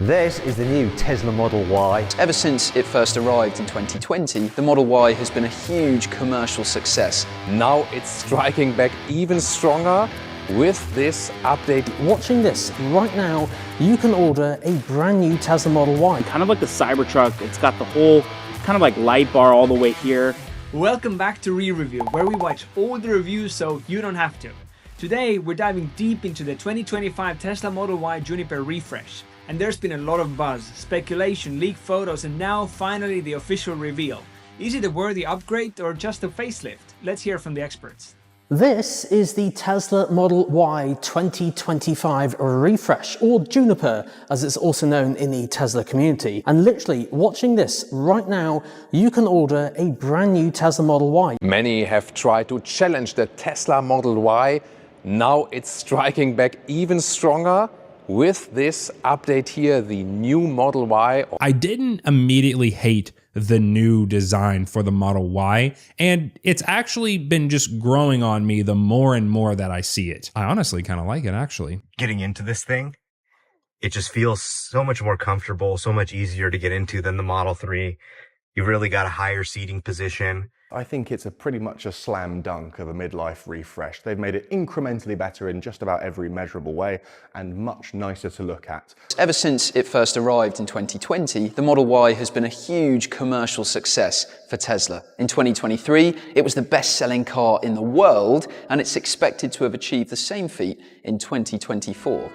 This is the new Tesla Model Y. Ever since it first arrived in 2020, the Model Y has been a huge commercial success. Now it's striking back even stronger with this update. Watching this right now, you can order a brand new Tesla Model Y. Kind of like the Cybertruck, it's got the whole kind of like light bar all the way here. Welcome back to Re-Review, where we watch all the reviews so you don't have to. Today, we're diving deep into the 2025 Tesla Model Y Juniper refresh. And there's been a lot of buzz, speculation, leaked photos, and now finally the official reveal. Is it a worthy upgrade or just a facelift? Let's hear from the experts. This is the Tesla Model Y 2025 refresh, or Juniper, as it's also known in the Tesla community. And literally, watching this right now, you can order a brand new Tesla Model Y. Many have tried to challenge the Tesla Model Y. Now it's striking back even stronger with this update here, the new Model Y. I didn't immediately hate the new design for the Model Y, and it's actually been just growing on me the more and more that I see it. I honestly kind of like it, actually. Getting into this thing, it just feels so much more comfortable, so much easier to get into than the Model 3. You've really got a higher seating position. I think it's pretty much a slam dunk of a midlife refresh. They've made it incrementally better in just about every measurable way and much nicer to look at. Ever since it first arrived in 2020, the Model Y has been a huge commercial success for Tesla. In 2023, it was the best-selling car in the world, and it's expected to have achieved the same feat in 2024.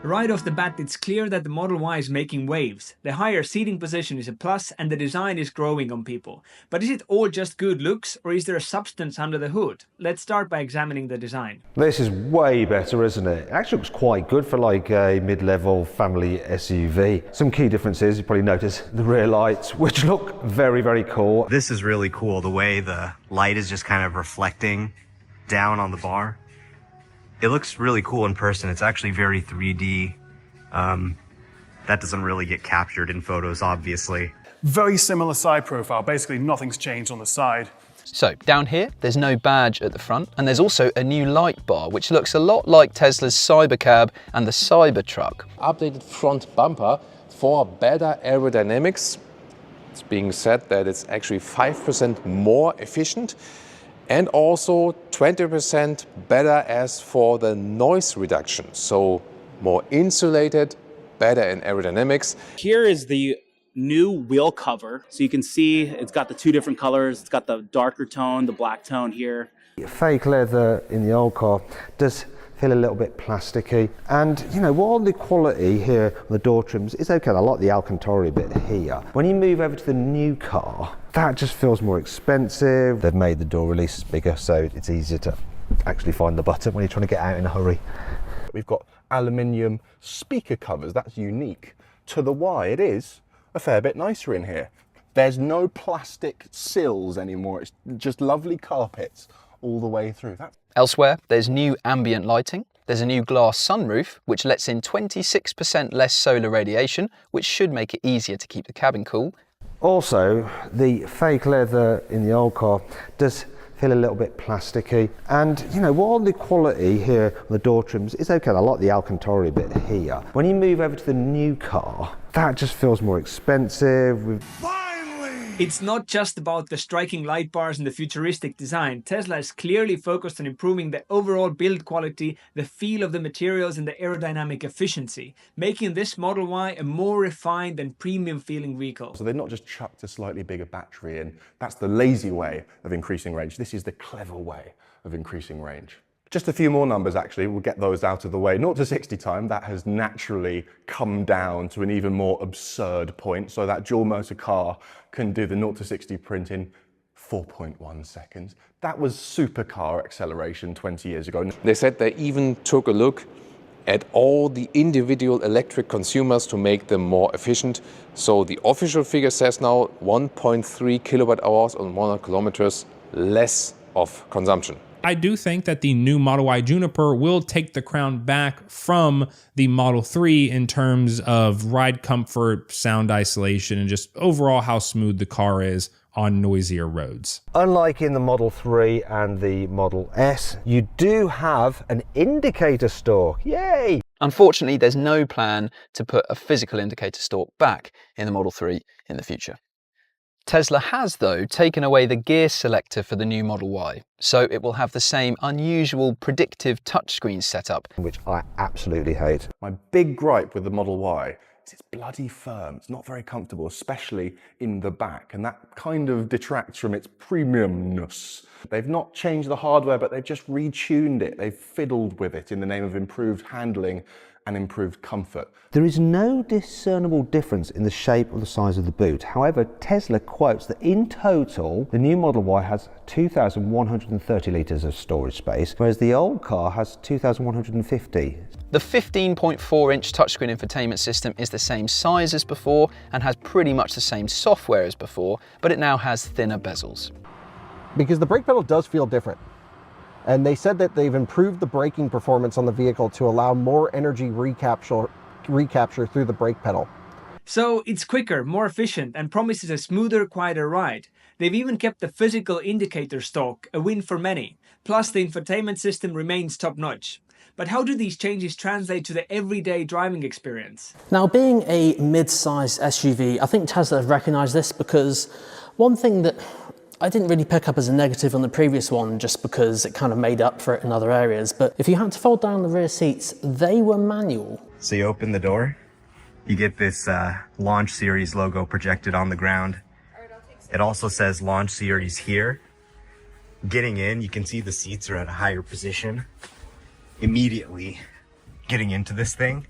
Right off the bat, it's clear that the Model Y is making waves. The higher seating position is a plus and the design is growing on people. But is it all just good looks, or is there a substance under the hood? Let's start by examining the design. This is way better, isn't it? It actually looks quite good for like a mid-level family SUV. Some key differences, you probably notice the rear lights, which look very, very cool. This is really cool, the way the light is just kind of reflecting down on the bar. It looks really cool in person. It's actually very 3D. That doesn't really get captured in photos, obviously. Very similar side profile. Basically, nothing's changed on the side. So down here, there's no badge at the front, and there's also a new light bar, which looks a lot like Tesla's Cybercab and the Cybertruck. Updated front bumper for better aerodynamics. It's being said that it's actually 5% more efficient, and also 20% better as for the noise reduction. So more insulated, better in aerodynamics. Here is the new wheel cover. So you can see it's got the two different colors. It's got the darker tone, the black tone here. Fake leather in the old car does feel a little bit plasticky, and you know, while the quality here on the door trims is okay, I like the Alcantara bit here. When you move over to the new car, that just feels more expensive. They've made the door release bigger, so it's easier to actually find the button when you're trying to get out in a hurry. We've got aluminium speaker covers. That's unique to the Y. It is a fair bit nicer in here. There's no plastic sills anymore. It's just lovely carpets all the way through. Elsewhere, there's new ambient lighting. There's a new glass sunroof, which lets in 26% less solar radiation, which should make it easier to keep the cabin cool. Also, the fake leather in the old car does feel a little bit plasticky, and you know, while the quality here on the door trims is okay, I like the Alcantara bit here. When you move over to the new car, that just feels more expensive. It's not just about the striking light bars and the futuristic design. Tesla is clearly focused on improving the overall build quality, the feel of the materials, and the aerodynamic efficiency, making this Model Y a more refined and premium feeling vehicle. So they've not just chucked a slightly bigger battery in. That's the lazy way of increasing range. This is the clever way of increasing range. Just a few more numbers actually, we'll get those out of the way. 0 to 60 time, that has naturally come down to an even more absurd point. So that dual motor car can do the 0 to 60 print in 4.1 seconds. That was supercar acceleration 20 years ago. They said they even took a look at all the individual electric consumers to make them more efficient. So the official figure says now 1.3 kilowatt hours on 100 kilometers less of consumption. I do think that the new Model Y Juniper will take the crown back from the Model 3 in terms of ride comfort, sound isolation, and just overall how smooth the car is on noisier roads. Unlike in the Model 3 and the Model S, you do have an indicator stalk. Yay! Unfortunately, there's no plan to put a physical indicator stalk back in the Model 3 in the future. Tesla has, though, taken away the gear selector for the new Model Y, so it will have the same unusual predictive touchscreen setup, which I absolutely hate. My big gripe with the Model Y is it's bloody firm. It's not very comfortable, especially in the back, and that kind of detracts from its premiumness. They've not changed the hardware, but they've just retuned it. They've fiddled with it in the name of improved handling and improved comfort. There is no discernible difference in the shape or the size of the boot. However, Tesla quotes that in total, the new Model Y has 2,130 litres of storage space, whereas the old car has 2,150. The 15.4-inch touchscreen infotainment system is the same size as before and has pretty much the same software as before, but it now has thinner bezels. Because the brake pedal does feel different. And they said that they've improved the braking performance on the vehicle to allow more energy recapture through the brake pedal. So it's quicker, more efficient, and promises a smoother, quieter ride. They've even kept the physical indicator stalk, a win for many. Plus, the infotainment system remains top-notch. But how do these changes translate to the everyday driving experience? Now, being a mid-sized SUV, I think Tesla have recognised this, because one thing that I didn't really pick up as a negative on the previous one just because it kind of made up for it in other areas, but if you had to fold down the rear seats, they were manual. So you open the door, you get this Launch Series logo projected on the ground. It also says Launch Series here. Getting in, you can see the seats are at a higher position. Immediately getting into this thing,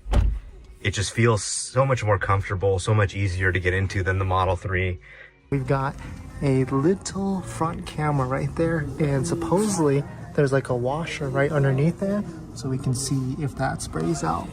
it just feels so much more comfortable, so much easier to get into than the Model 3. We've got a little front camera right there, and supposedly there's like a washer right underneath there, so we can see if that sprays out.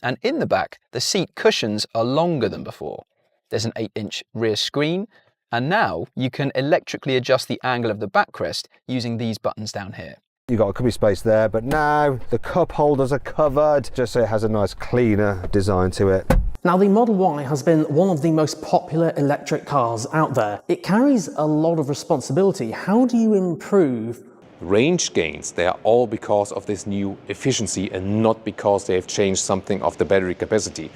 And in the back, the seat cushions are longer than before. There's an 8-inch rear screen, and now you can electrically adjust the angle of the backrest using these buttons down here. You've got a cubby space there, but now the cup holders are covered, just so it has a nice cleaner design to it. Now, the Model Y has been one of the most popular electric cars out there. It carries a lot of responsibility. How do you improve range gains? They are all because of this new efficiency and not because they have changed something of the battery capacity.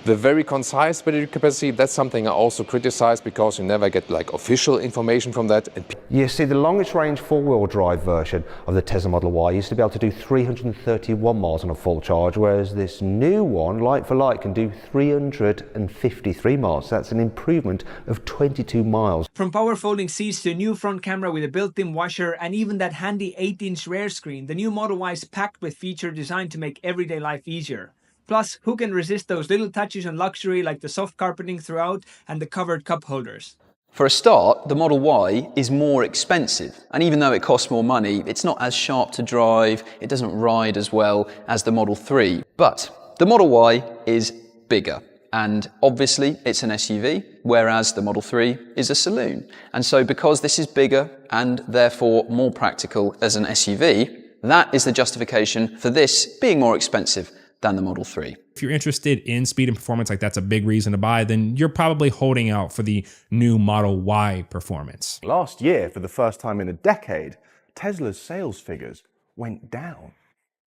The very concise battery capacity, that's something I also criticize because you never get like official information from that. You see, the longest range four-wheel drive version of the Tesla Model Y used to be able to do 331 miles on a full charge, whereas this new one, like for like, can do 353 miles. That's an improvement of 22 miles. From power folding seats to a new front camera with a built-in washer and even that handy 8-inch rear screen, the new Model Y is packed with features designed to make everyday life easier. Plus, who can resist those little touches on luxury like the soft carpeting throughout and the covered cup holders? For a start, the Model Y is more expensive, and even though it costs more money, it's not as sharp to drive, it doesn't ride as well as the Model 3. But the Model Y is bigger, and obviously it's an SUV, whereas the Model 3 is a saloon. And so because this is bigger and therefore more practical as an SUV, that is the justification for this being more expensive than the Model 3. If you're interested in speed and performance, like that's a big reason to buy, then you're probably holding out for the new Model Y performance. Last year, for the first time in a decade, Tesla's sales figures went down.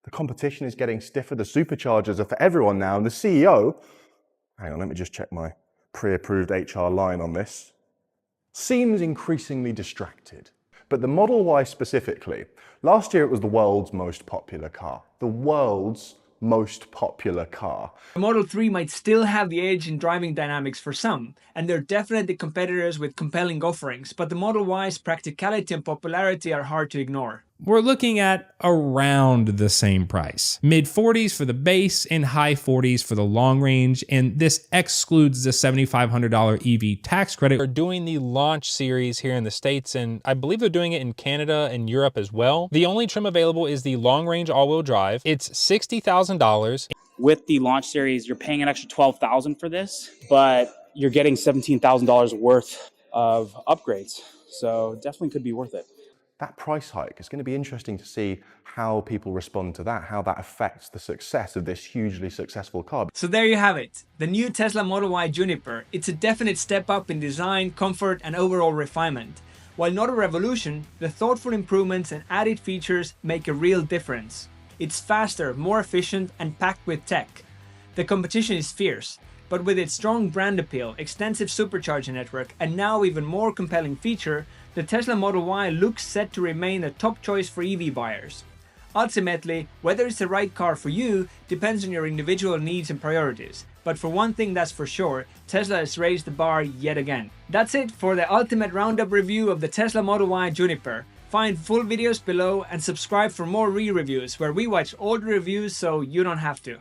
The competition is getting stiffer, the superchargers are for everyone now, and the CEO, hang on, let me just check my pre-approved HR line on this, seems increasingly distracted. But the Model Y specifically, last year it was the world's most popular car. The world's most popular car. The Model 3 might still have the edge in driving dynamics for some, and they're definitely competitors with compelling offerings, but the Model Y's practicality and popularity are hard to ignore. We're looking at around the same price. Mid-40s for the base and high 40s for the long range, and this excludes the $7,500 EV tax credit. They're doing the Launch Series here in the States, and I believe they're doing it in Canada and Europe as well. The only trim available is the long range all-wheel drive. It's $60,000. With the Launch Series, you're paying an extra $12,000 for this, but you're getting $17,000 worth of upgrades. So definitely could be worth it. That price hike, it's going to be interesting to see how people respond to that, how that affects the success of this hugely successful car. So there you have it, the new Tesla Model Y Juniper. It's a definite step up in design, comfort, and overall refinement. While not a revolution, the thoughtful improvements and added features make a real difference. It's faster, more efficient, and packed with tech. The competition is fierce, but with its strong brand appeal, extensive supercharger network, and now even more compelling feature, the Tesla Model Y looks set to remain a top choice for EV buyers. Ultimately, whether it's the right car for you depends on your individual needs and priorities. But for one thing that's for sure, Tesla has raised the bar yet again. That's it for the ultimate roundup review of the Tesla Model Y Juniper. Find full videos below and subscribe for more re-reviews where we watch all the reviews so you don't have to.